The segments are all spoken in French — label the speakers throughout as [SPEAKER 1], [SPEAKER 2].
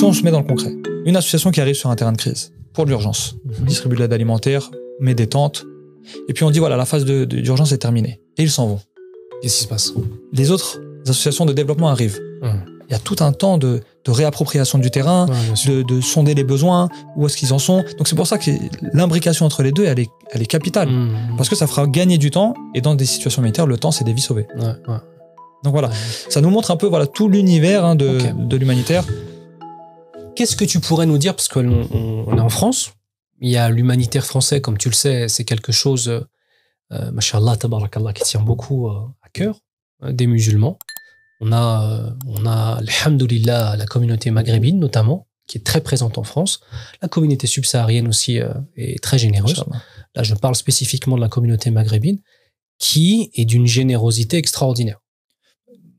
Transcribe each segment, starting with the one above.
[SPEAKER 1] on se met dans le concret, une association qui arrive sur un terrain de crise, pour de l'urgence, distribue de l'aide alimentaire, met des tentes, et puis on dit voilà, la phase d'urgence est terminée. Et ils s'en vont.
[SPEAKER 2] Qu'est-ce qui se passe?
[SPEAKER 1] Les autres associations de développement arrivent. Il y a tout un temps de réappropriation du terrain, de sonder les besoins, où est-ce qu'ils en sont. Donc c'est pour ça que l'imbrication entre les deux, elle est capitale. Parce que ça fera gagner du temps, et dans des situations militaires, le temps, c'est des vies sauvées. Donc voilà, ça nous montre un peu voilà, tout l'univers de l'humanitaire.
[SPEAKER 2] Qu'est-ce que tu pourrais nous dire, parce qu'on est en France, il y a l'humanitaire français, comme tu le sais, c'est quelque chose, mashallah, tabarakallah, qui tient beaucoup à cœur, des musulmans. On a, alhamdoulilah, la communauté maghrébine notamment, qui est très présente en France. La communauté subsaharienne aussi est très généreuse. Là, je parle spécifiquement de la communauté maghrébine, qui est d'une générosité extraordinaire.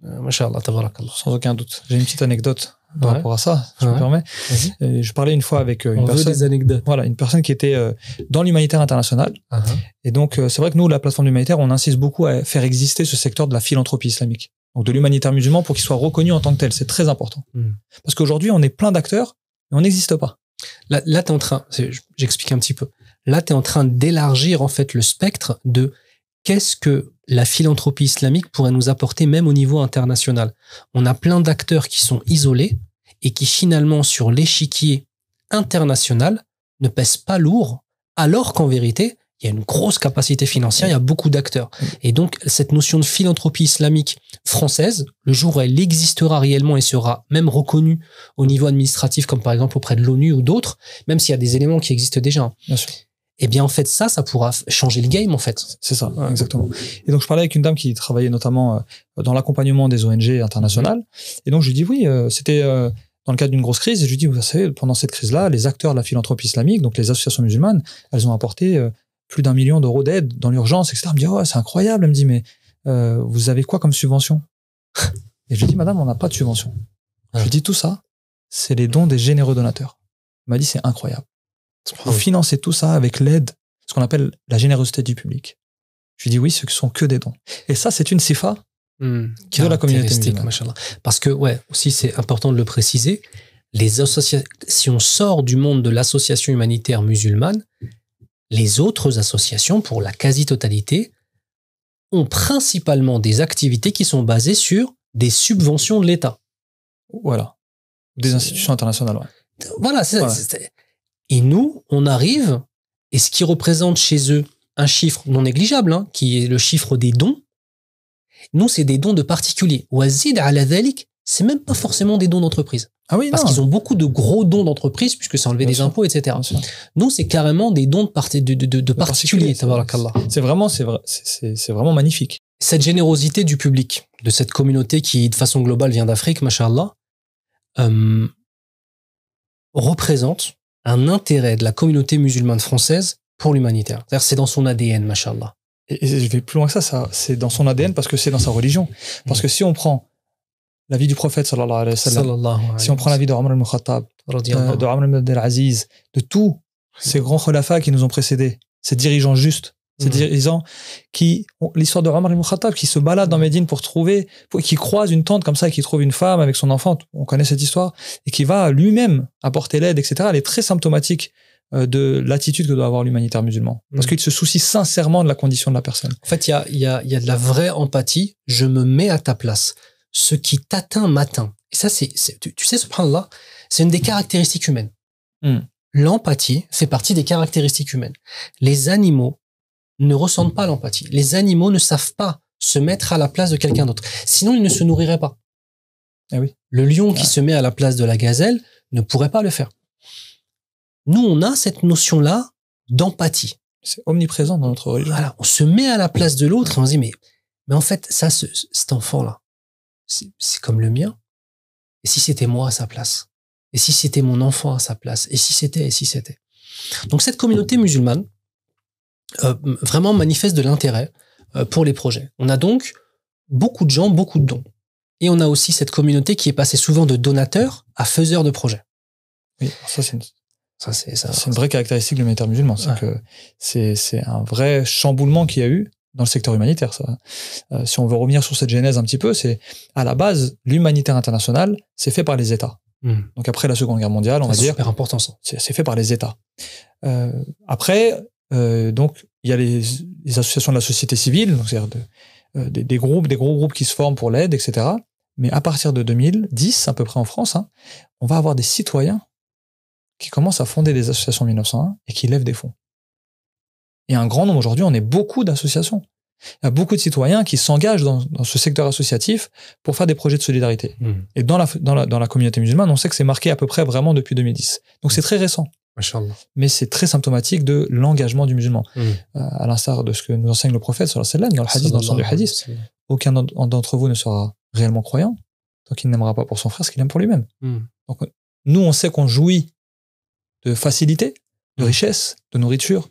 [SPEAKER 2] Mashallah, tabarakallah.
[SPEAKER 1] Sans aucun doute. J'ai une petite anecdote par rapport à ça, si je me permets. Je parlais une fois avec une personne.
[SPEAKER 2] Des anecdotes.
[SPEAKER 1] Voilà, une personne qui était dans l'humanitaire international. Et donc, c'est vrai que nous, la plateforme humanitaire, on insiste beaucoup à faire exister ce secteur de la philanthropie islamique. Donc, de l'humanitaire musulman pour qu'il soit reconnu en tant que tel. C'est très important. Parce qu'aujourd'hui, on est plein d'acteurs, mais on n'existe pas.
[SPEAKER 2] Là, t'es en train, j'explique un petit peu. Là, t'es en train d'élargir, en fait, le spectre de qu'est-ce que la philanthropie islamique pourrait nous apporter même au niveau international. On a plein d'acteurs qui sont isolés et qui finalement sur l'échiquier international ne pèsent pas lourd, alors qu'en vérité, il y a une grosse capacité financière, il y a beaucoup d'acteurs. Et donc, cette notion de philanthropie islamique française, le jour où elle existera réellement et sera même reconnue au niveau administratif, comme par exemple auprès de l'ONU ou d'autres, même s'il y a des éléments qui existent déjà.
[SPEAKER 1] Bien sûr.
[SPEAKER 2] Eh bien, en fait, ça pourra changer le game, en fait.
[SPEAKER 1] C'est ça, exactement. Et donc, je parlais avec une dame qui travaillait notamment dans l'accompagnement des ONG internationales. Et donc, je lui dis, oui, c'était dans le cadre d'une grosse crise. Et je lui dis, vous savez, pendant cette crise-là, les acteurs de la philanthropie islamique, donc les associations musulmanes, elles ont apporté plus d'1 million d'euros d'aide dans l'urgence, etc. Elle me dit, oh, c'est incroyable. Elle me dit, mais vous avez quoi comme subvention? Et je lui dis, madame, on n'a pas de subvention. Je lui dis, tout ça, c'est les dons des généreux donateurs. Elle m'a dit, c'est incroyable. Vous financez tout ça avec l'aide, ce qu'on appelle la générosité du public. Je lui dis oui, ce ne sont que des dons. Et ça, c'est une sifa de la communauté musulmane.
[SPEAKER 2] Parce que, aussi, c'est important de le préciser, si on sort du monde de l'association humanitaire musulmane, les autres associations, pour la quasi-totalité, ont principalement des activités qui sont basées sur des subventions de l'État.
[SPEAKER 1] Voilà. Des institutions internationales,
[SPEAKER 2] Voilà, et nous, on arrive, et ce qui représente chez eux un chiffre non négligeable, qui est le chiffre des dons, nous, c'est des dons de particuliers. Wazid ala dhalik, c'est même pas forcément des dons d'entreprise.
[SPEAKER 1] Ah oui,
[SPEAKER 2] parce qu'ils ont beaucoup de gros dons d'entreprise, puisque c'est enlever des impôts, etc. Nous, c'est carrément des dons de particuliers.
[SPEAKER 1] C'est vraiment magnifique.
[SPEAKER 2] Cette générosité du public, de cette communauté qui, de façon globale, vient d'Afrique, mashallah, représente un intérêt de la communauté musulmane française pour l'humanitaire. C'est-à-dire, c'est dans son ADN, mashallah.
[SPEAKER 1] Et je vais plus loin que ça, c'est dans son ADN parce que c'est dans sa religion. Parce que si on prend la vie du prophète, sallallahu alayhi wa sallam, si on prend la vie de Omar al-Khattab, de Omar ibn al-Aziz, de tous ces grands khulafa qui nous ont précédés, ces dirigeants justes, ces dirigeants l'histoire de Omar al-Khattab qui se balade dans Médine qui croise une tente comme ça et qui trouve une femme avec son enfant, on connaît cette histoire, et qui va lui-même apporter l'aide, etc. Elle est très symptomatique de l'attitude que doit avoir l'humanitaire musulman. Parce qu'il se soucie sincèrement de la condition de la personne.
[SPEAKER 2] En fait, il y a de la vraie empathie. Je me mets à ta place. Ce qui t'atteint m'atteint. Et ça, tu sais, subhanallah, c'est une des caractéristiques humaines. L'empathie fait partie des caractéristiques humaines. Les animaux ne ressentent pas l'empathie. Les animaux ne savent pas se mettre à la place de quelqu'un d'autre. Sinon, ils ne se nourriraient pas.
[SPEAKER 1] Eh oui.
[SPEAKER 2] Le lion qui se met à la place de la gazelle ne pourrait pas le faire. Nous, on a cette notion-là d'empathie.
[SPEAKER 1] C'est omniprésent dans notre religion.
[SPEAKER 2] Voilà, on se met à la place de l'autre et on se dit, mais en fait, ça, cet enfant-là, c'est comme le mien. Et si c'était moi à sa place? Et si c'était mon enfant à sa place? Et si c'était? Donc, cette communauté musulmane, vraiment manifeste de l'intérêt pour les projets. On a donc beaucoup de gens, beaucoup de dons. Et on a aussi cette communauté qui est passée souvent de donateurs à faiseurs de projets.
[SPEAKER 1] Oui, ça c'est une vraie caractéristique de l'humanitaire musulman. C'est un vrai chamboulement qu'il y a eu dans le secteur humanitaire. Si on veut revenir sur cette genèse un petit peu, c'est à la base, l'humanitaire international, c'est fait par les États. Donc après la Seconde Guerre mondiale, on va dire.
[SPEAKER 2] C'est super important ça.
[SPEAKER 1] C'est fait par les États. Après, donc il y a les associations de la société civile, donc c'est-à-dire des gros groupes qui se forment pour l'aide, etc. Mais à partir de 2010, à peu près en France, on va avoir des citoyens qui commencent à fonder des associations en 1901 et qui lèvent des fonds. Et un grand nombre aujourd'hui, on est beaucoup d'associations. Il y a beaucoup de citoyens qui s'engagent dans ce secteur associatif pour faire des projets de solidarité. Et dans la communauté musulmane, on sait que c'est marqué à peu près vraiment depuis 2010. Donc c'est très récent.
[SPEAKER 2] Machallah.
[SPEAKER 1] Mais c'est très symptomatique de l'engagement du musulman. À l'instar de ce que nous enseigne le prophète sallallahu alayhi wa sallam dans le hadith, dans le hadith, aucun d'entre vous ne sera réellement croyant tant qu'il n'aimera pas pour son frère ce qu'il aime pour lui-même. Donc nous, on sait qu'on jouit de facilité, de richesse, de nourriture,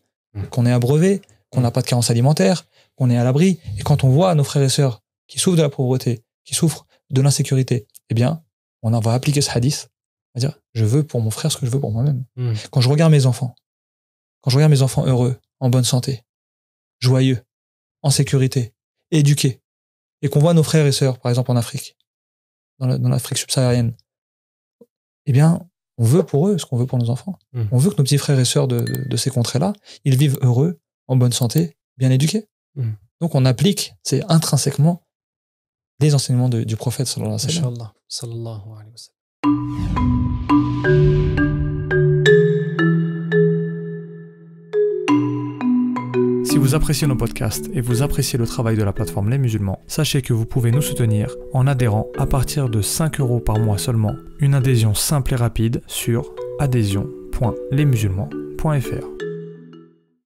[SPEAKER 1] qu'on est abreuvé, qu'on n'a pas de carence alimentaire, qu'on est à l'abri. Et quand on voit nos frères et sœurs qui souffrent de la pauvreté, qui souffrent de l'insécurité, eh bien, on en va appliquer ce hadith, à dire, je veux pour mon frère ce que je veux pour moi-même. Quand je regarde mes enfants heureux, en bonne santé, joyeux, en sécurité, éduqués, et qu'on voit nos frères et sœurs, par exemple en Afrique, dans l'Afrique subsaharienne, eh bien, on veut pour eux ce qu'on veut pour nos enfants. On veut que nos petits frères et sœurs de ces contrées-là, ils vivent heureux, en bonne santé, bien éduqués. Donc on applique, c'est intrinsèquement les enseignements du prophète sallallahu alayhi wa sallam.
[SPEAKER 2] Sallallahu alayhi wa sallam.
[SPEAKER 1] Si vous appréciez nos podcasts et vous appréciez le travail de la plateforme Les Musulmans, sachez que vous pouvez nous soutenir en adhérant à partir de 5 € par mois seulement. Une adhésion simple et rapide sur adhésion.lesmusulmans.fr.